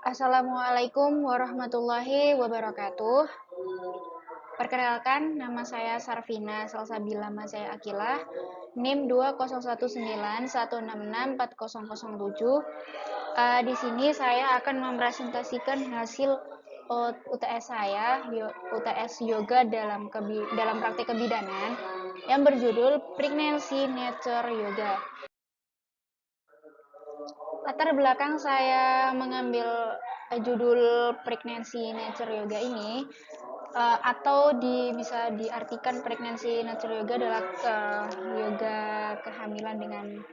Assalamualaikum warahmatullahi wabarakatuh. Perkenalkan, nama saya Sarvina Salsabila Masaya Akilah, NIM 20191664007. Di sini saya akan mempresentasikan hasil UTS saya, UTS Yoga dalam praktik kebidanan yang berjudul Pregnancy Nature Yoga. Latar belakang saya mengambil judul Pregnancy Nature Yoga ini atau bisa diartikan Pregnancy Nature Yoga adalah yoga kehamilan dengan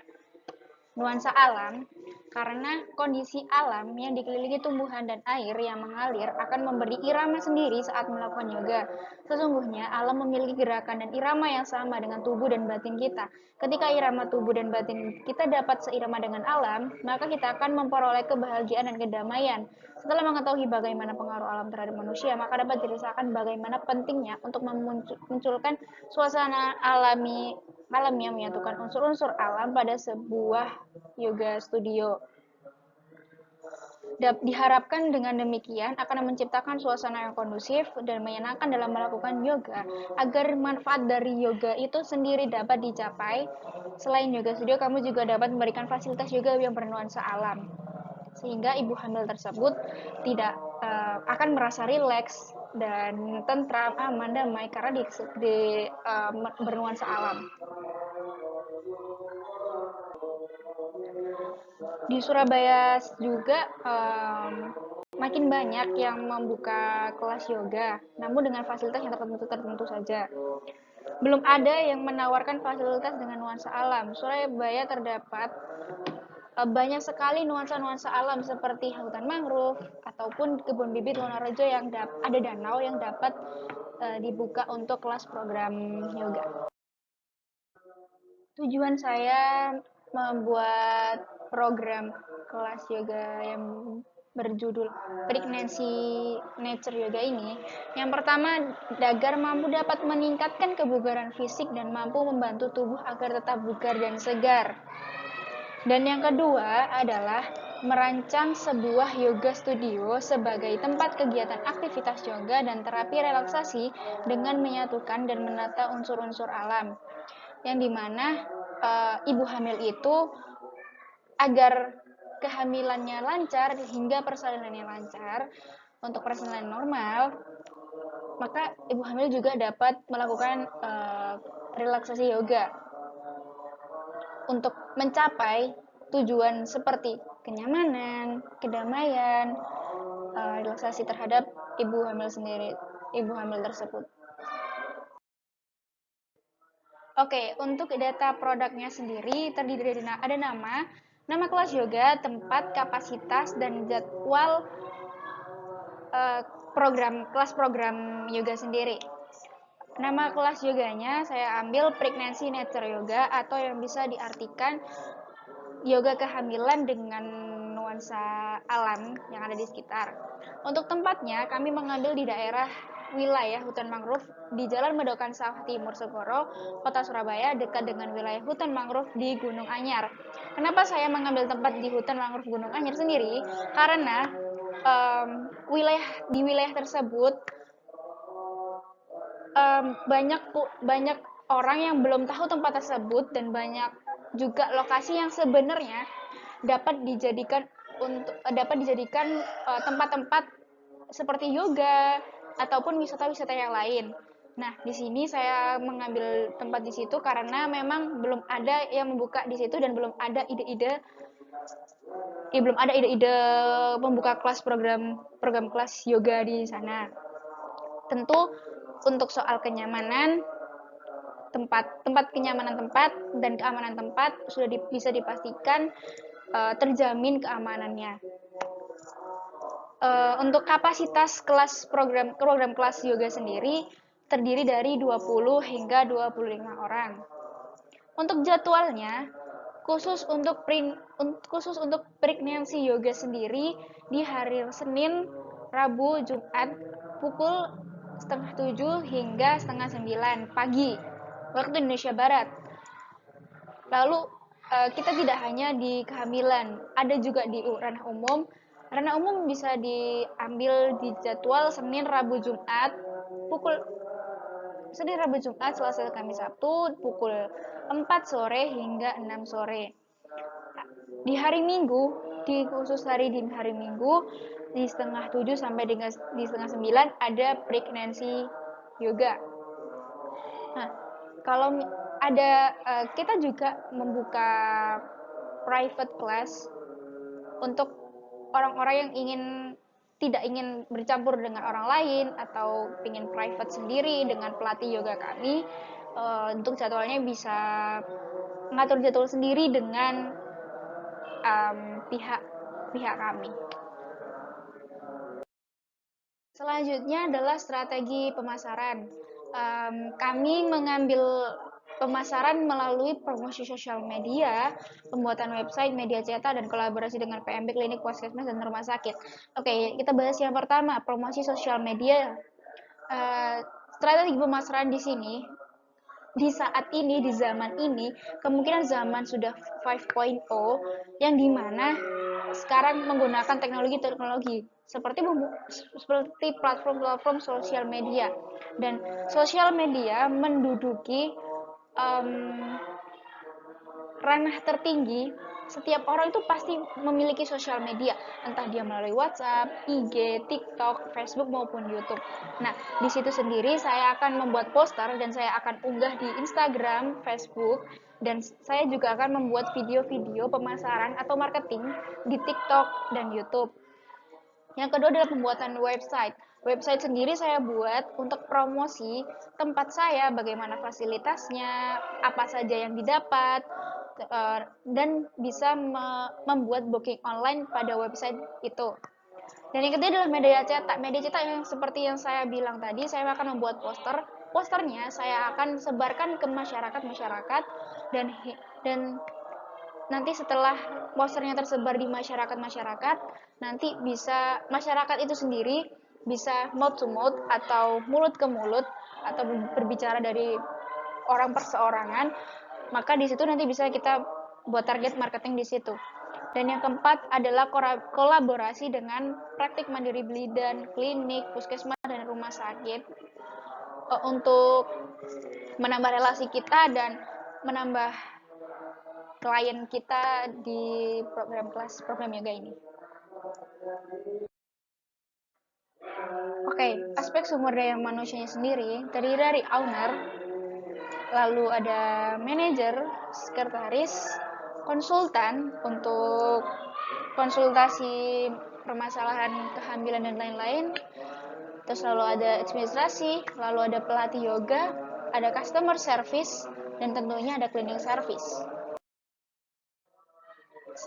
nuansa alam, karena kondisi alam yang dikelilingi tumbuhan dan air yang mengalir akan memberi irama sendiri saat melakukan yoga. Sesungguhnya alam memiliki gerakan dan irama yang sama dengan tubuh dan batin kita. Ketika irama tubuh dan batin kita dapat seirama dengan alam, maka kita akan memperoleh kebahagiaan dan kedamaian. Setelah mengetahui bagaimana pengaruh alam terhadap manusia, maka dapat dirasakan bagaimana pentingnya untuk memunculkan suasana alam yang menyatukan unsur-unsur alam pada sebuah yoga studio. Diharapkan dengan demikian akan menciptakan suasana yang kondusif dan menyenangkan dalam melakukan yoga, agar manfaat dari yoga itu sendiri dapat dicapai. Selain yoga studio, kamu juga dapat memberikan fasilitas yoga yang bernuansa alam, sehingga ibu hamil tersebut tidak akan merasa rileks dan tentram, aman, damai karena bernuansa alam. Di Surabaya juga makin banyak yang membuka kelas yoga, namun dengan fasilitas yang tertentu saja. Belum ada yang menawarkan fasilitas dengan nuansa alam. Surabaya terdapat banyak sekali nuansa-nuansa alam seperti hutan mangrove ataupun kebun bibit Wonorejo yang ada danau yang dapat dibuka untuk kelas program yoga. Tujuan saya membuat program kelas yoga yang berjudul Pregnancy Nature Yoga ini, yang pertama agar mampu dapat meningkatkan kebugaran fisik dan mampu membantu tubuh agar tetap bugar dan segar. Dan yang kedua adalah merancang sebuah yoga studio sebagai tempat kegiatan aktivitas yoga dan terapi relaksasi dengan menyatukan dan menata unsur-unsur alam, yang dimana ibu hamil itu agar kehamilannya lancar hingga persalinannya lancar, untuk persalinan normal, maka ibu hamil juga dapat melakukan relaksasi yoga untuk mencapai tujuan seperti kenyamanan, kedamaian, relaksasi terhadap ibu hamil tersebut. Oke, untuk data produknya sendiri terdiri dari ada nama kelas yoga, tempat, kapasitas, dan jadwal kelas program yoga sendiri. Nama kelas yoganya saya ambil Pregnancy Nature Yoga, atau yang bisa diartikan yoga kehamilan dengan nuansa alam yang ada di sekitar. Untuk tempatnya, kami mengambil di daerah wilayah hutan mangrove di Jalan Medokan Sawah Timur Segoro, Kota Surabaya, dekat dengan wilayah hutan mangrove di Gunung Anyar. Kenapa saya mengambil tempat di hutan mangrove Gunung Anyar sendiri? Karena di wilayah tersebut banyak orang yang belum tahu tempat tersebut, dan banyak juga lokasi yang sebenarnya dapat dijadikan tempat-tempat seperti yoga ataupun wisata-wisata yang lain. Nah, di sini saya mengambil tempat di situ karena memang belum ada yang membuka di situ dan belum ada ide-ide membuka program kelas yoga di sana. Tentu untuk soal kenyamanan kenyamanan tempat dan keamanan tempat sudah bisa dipastikan terjamin keamanannya. Untuk kapasitas program kelas yoga sendiri terdiri dari 20 hingga 25 orang. Untuk jadwalnya, khusus untuk pregnancy yoga sendiri di hari Senin, Rabu, Jumat pukul 6:30 hingga 8:30 pagi waktu Indonesia Barat. Lalu kita tidak hanya di kehamilan, ada juga di ranah umum Arena umum bisa diambil di jadwal Senin, Rabu, Jumat, Selasa, Kamis, Sabtu, pukul 4 sore hingga 6 sore. Di hari Minggu, di khusus di hari Minggu, di setengah 7 sampai di setengah 9 ada pregnancy yoga. Nah, kalau ada kita juga membuka private class untuk orang-orang yang tidak ingin bercampur dengan orang lain atau ingin private sendiri dengan pelatih yoga kami. Untuk jadwalnya bisa mengatur jadwal sendiri dengan pihak kami. Selanjutnya adalah strategi pemasaran. Kami mengambil pemasaran melalui promosi sosial media, pembuatan website, media cetak, dan kolaborasi dengan PMB, klinik, puskesmas, dan rumah sakit. Oke, kita bahas yang pertama, promosi sosial media. Strategi pemasaran di sini, di saat ini, di zaman ini, kemungkinan zaman sudah 5.0, yang dimana sekarang menggunakan teknologi seperti platform-platform sosial media, dan sosial media menduduki ranah tertinggi. Setiap orang itu pasti memiliki sosial media, entah dia melalui WhatsApp, IG, TikTok, Facebook maupun YouTube. Nah, di situ sendiri saya akan membuat poster dan saya akan unggah di Instagram, Facebook, dan saya juga akan membuat video-video pemasaran atau marketing di TikTok dan YouTube. Yang kedua adalah pembuatan website. Website sendiri saya buat untuk promosi tempat saya, bagaimana fasilitasnya, apa saja yang didapat, dan bisa membuat booking online pada website itu. Dan yang ketiga adalah media cetak. Media cetak yang seperti yang saya bilang tadi, saya akan membuat poster. Posternya saya akan sebarkan ke masyarakat dan nanti setelah posternya tersebar di masyarakat, nanti bisa masyarakat itu sendiri bisa mouth to mouth atau mulut ke mulut atau berbicara dari orang perseorangan, maka di situ nanti bisa kita buat target marketing di situ. Dan yang keempat adalah kolaborasi dengan praktik mandiri bidan, klinik, puskesmas, dan rumah sakit untuk menambah relasi kita dan menambah klien kita di program yoga ini. Oke, aspek sumber daya manusianya sendiri terdiri dari owner, lalu ada manajer, sekretaris, konsultan untuk konsultasi permasalahan kehamilan dan lain-lain, terus lalu ada administrasi, lalu ada pelatih yoga, ada customer service, dan tentunya ada cleaning service.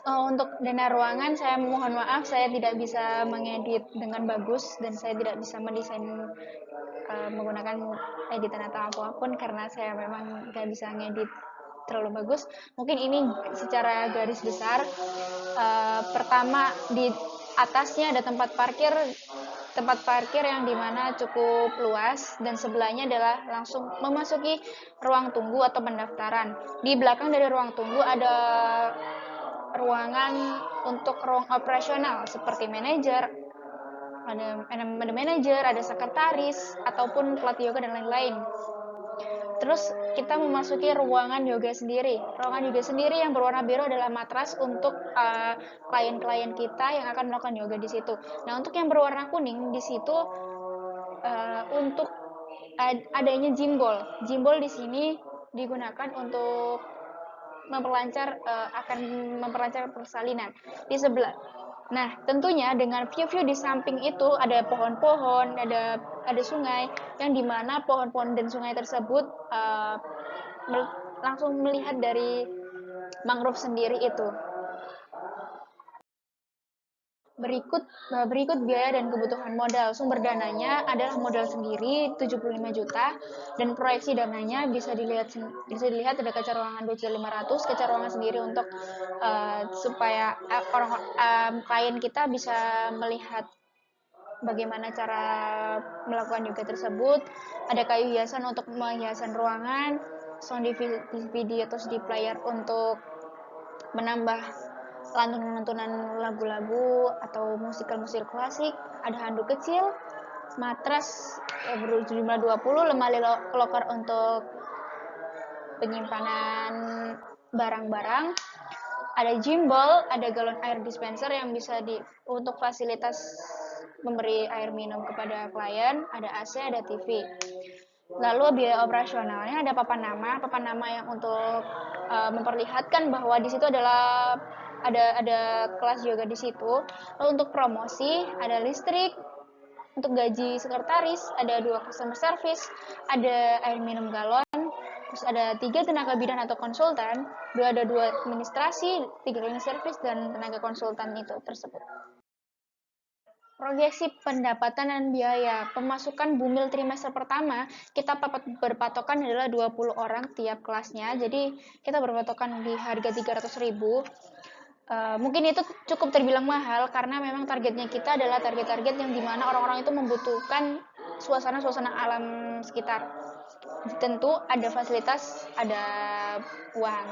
Untuk dana ruangan, saya mohon maaf, saya tidak bisa mengedit dengan bagus dan saya tidak bisa mendesain menggunakan editan atau apapun karena saya memang nggak bisa ngedit terlalu bagus. Mungkin ini secara garis besar. Pertama, di atasnya ada tempat parkir yang dimana cukup luas dan sebelahnya adalah langsung memasuki ruang tunggu atau pendaftaran. Di belakang dari ruang tunggu ada ruangan untuk ruang operasional seperti manajer, ada manajer, ada sekretaris ataupun pelatih yoga dan lain-lain. Terus kita memasuki ruangan yoga sendiri. Ruangan yoga sendiri yang berwarna biru adalah matras untuk klien-klien kita yang akan melakukan yoga di situ. Nah, untuk yang berwarna kuning di situ untuk adanya gimbal. Gimbal di sini digunakan untuk akan memperlancar persalinan di sebelah. Nah, tentunya dengan view di samping itu ada pohon-pohon, ada sungai, yang dimana pohon-pohon dan sungai tersebut langsung melihat dari mangrove sendiri itu. Berikut biaya dan kebutuhan modal. Sumber dananya adalah modal sendiri 75 juta dan proyeksi dananya bisa dilihat ada kaca ruangan 2.500.000, kaca ruangan sendiri untuk supaya klien kita bisa melihat bagaimana cara melakukan yoga tersebut. Ada kayu hiasan untuk menghiasan ruangan, sound DVD atau CD player untuk menambah lantunan-lantunan lagu-lagu atau musikal-musikal klasik, ada handuk kecil, matras berjumlah 20, lemari loker untuk penyimpanan barang-barang, ada gimbal, ada galon air dispenser yang bisa untuk fasilitas memberi air minum kepada klien, ada AC, ada TV. Lalu biaya operasionalnya ada papan nama yang untuk memperlihatkan bahwa di situ adalah ada kelas yoga di situ. Lalu untuk promosi ada listrik, untuk gaji sekretaris ada 2 customer service, ada air minum galon, terus ada 3 tenaga bidan atau konsultan, ada 2 administrasi, 3 cleaning service dan tenaga konsultan itu tersebut. Proyeksi pendapatan dan biaya pemasukan bumil trimester pertama kita berpatokan adalah 20 orang tiap kelasnya, jadi kita berpatokan di harga 300.000. Mungkin itu cukup terbilang mahal karena memang targetnya kita adalah target-target yang dimana orang-orang itu membutuhkan suasana-suasana alam sekitar. Tentu ada fasilitas, ada uang.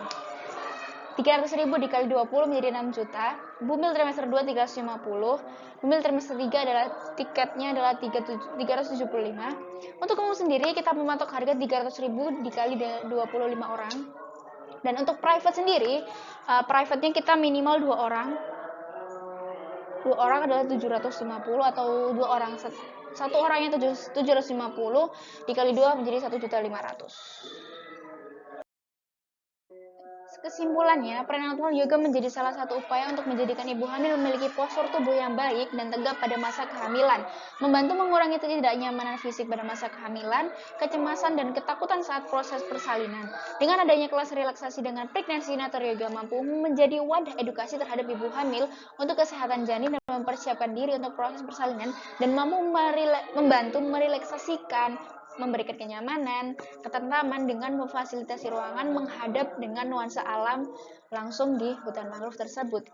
300.000 dikali 20 menjadi 6 juta. Bumil trimester 2 350. Bumil trimester 3 adalah tiketnya adalah 375. Untuk kamu sendiri kita mematok harga 300.000 dikali 25 orang. Dan untuk private sendiri, private-nya kita minimal 2 orang. 2 orang adalah 750 atau 2 orang satu orangnya 750 dikali 2 menjadi 1.500.000. Kesimpulannya, prenatal yoga menjadi salah satu upaya untuk menjadikan ibu hamil memiliki postur tubuh yang baik dan tegap pada masa kehamilan, membantu mengurangi ketidaknyamanan fisik pada masa kehamilan, kecemasan dan ketakutan saat proses persalinan. Dengan adanya kelas relaksasi dengan pregnancy nature yoga mampu menjadi wadah edukasi terhadap ibu hamil untuk kesehatan janin dan mempersiapkan diri untuk proses persalinan dan mampu membantu merelaksasikan, memberikan kenyamanan, ketentraman dengan memfasilitasi ruangan menghadap dengan nuansa alam langsung di hutan mangrove tersebut.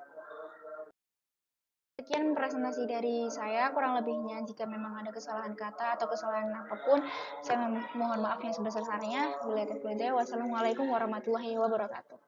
Sekian presentasi dari saya, kurang lebihnya jika memang ada kesalahan kata atau kesalahan apapun, saya mohon maaf yang sebesar-besarnya. Wassalamualaikum warahmatullahi wabarakatuh.